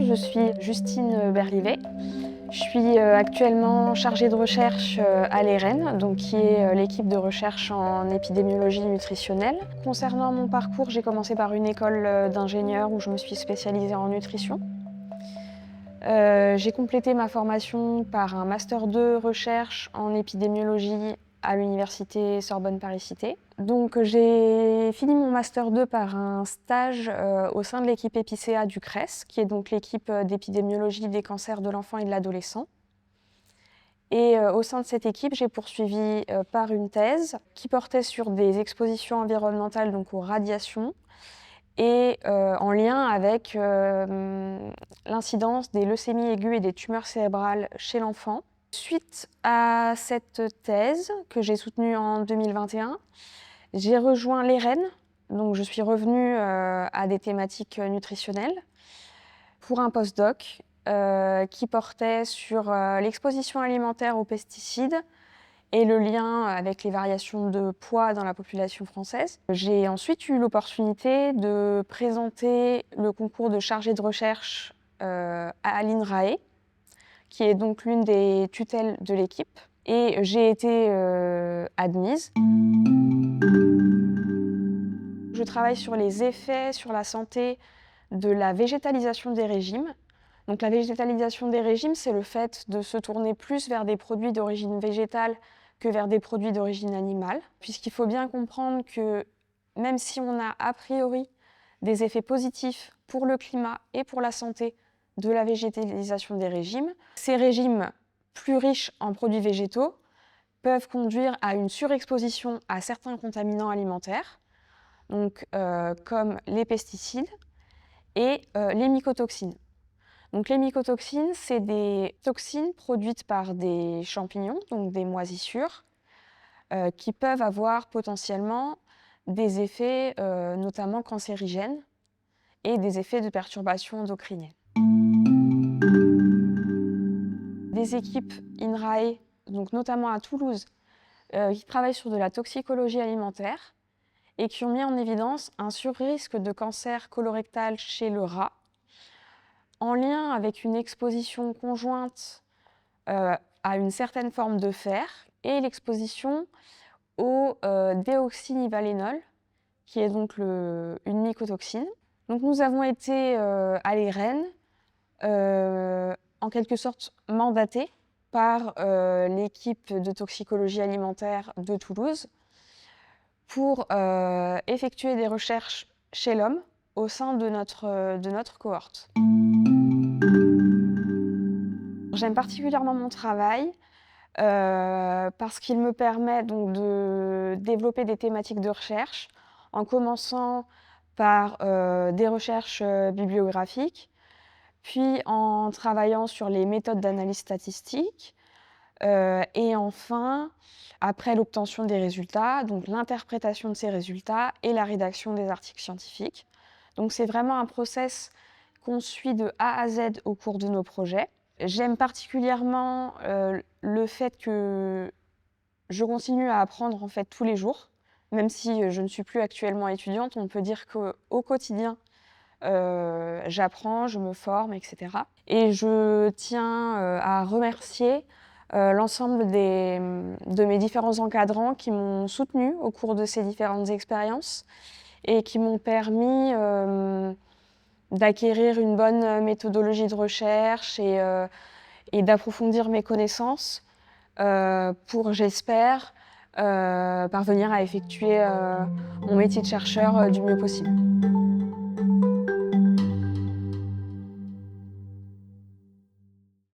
Je suis Justine Berlivet. Je suis actuellement chargée de recherche à l'EREN, donc qui est l'équipe de recherche en épidémiologie nutritionnelle. Concernant mon parcours, j'ai commencé par une école d'ingénieur où je me suis spécialisée en nutrition. J'ai complété ma formation par un master 2 recherche en épidémiologie à l'université Sorbonne-Paris-Cité. Donc j'ai fini mon master 2 par un stage au sein de l'équipe Épicéa du CRES, qui est donc l'équipe d'épidémiologie des cancers de l'enfant et de l'adolescent. Et au sein de cette équipe, j'ai poursuivi par une thèse qui portait sur des expositions environnementales, donc aux radiations, et en lien avec l'incidence des leucémies aiguës et des tumeurs cérébrales chez l'enfant. Suite à cette thèse que j'ai soutenue en 2021, j'ai rejoint l'EREN, donc je suis revenue à des thématiques nutritionnelles pour un postdoc qui portait sur l'exposition alimentaire aux pesticides et le lien avec les variations de poids dans la population française. J'ai ensuite eu l'opportunité de présenter le concours de chargé de recherche à l'INRAE, qui est donc l'une des tutelles de l'équipe, et j'ai été admise. Je travaille sur les effets sur la santé de la végétalisation des régimes. Donc la végétalisation des régimes, c'est le fait de se tourner plus vers des produits d'origine végétale que vers des produits d'origine animale, puisqu'il faut bien comprendre que même si on a a priori des effets positifs pour le climat et pour la santé de la végétalisation des régimes, ces régimes plus riches en produits végétaux peuvent conduire à une surexposition à certains contaminants alimentaires, donc, comme les pesticides et les mycotoxines. Donc, les mycotoxines, c'est des toxines produites par des champignons, donc des moisissures, qui peuvent avoir potentiellement des effets notamment cancérigènes et des effets de perturbation endocrinienne. Des équipes INRAE, donc notamment à Toulouse, qui travaillent sur de la toxicologie alimentaire et qui ont mis en évidence un surrisque de cancer colorectal chez le rat, en lien avec une exposition conjointe à une certaine forme de fer et l'exposition au déoxynivalénol, qui est donc une mycotoxine. Donc nous avons été à l'EREN, en quelque sorte mandatés par l'équipe de toxicologie alimentaire de Toulouse pour effectuer des recherches chez l'homme au sein de notre cohorte. J'aime particulièrement mon travail parce qu'il me permet donc de développer des thématiques de recherche en commençant par des recherches bibliographiques, puis en travaillant sur les méthodes d'analyse statistique, et enfin, après l'obtention des résultats, donc l'interprétation de ces résultats et la rédaction des articles scientifiques. Donc c'est vraiment un process qu'on suit de A à Z au cours de nos projets. J'aime particulièrement le fait que je continue à apprendre en fait tous les jours, même si je ne suis plus actuellement étudiante. On peut dire qu'au quotidien, j'apprends, je me forme, etc. Et je tiens à remercier l'ensemble de mes différents encadrants qui m'ont soutenue au cours de ces différentes expériences et qui m'ont permis d'acquérir une bonne méthodologie de recherche et d'approfondir mes connaissances pour, j'espère, parvenir à effectuer mon métier de chercheur du mieux possible.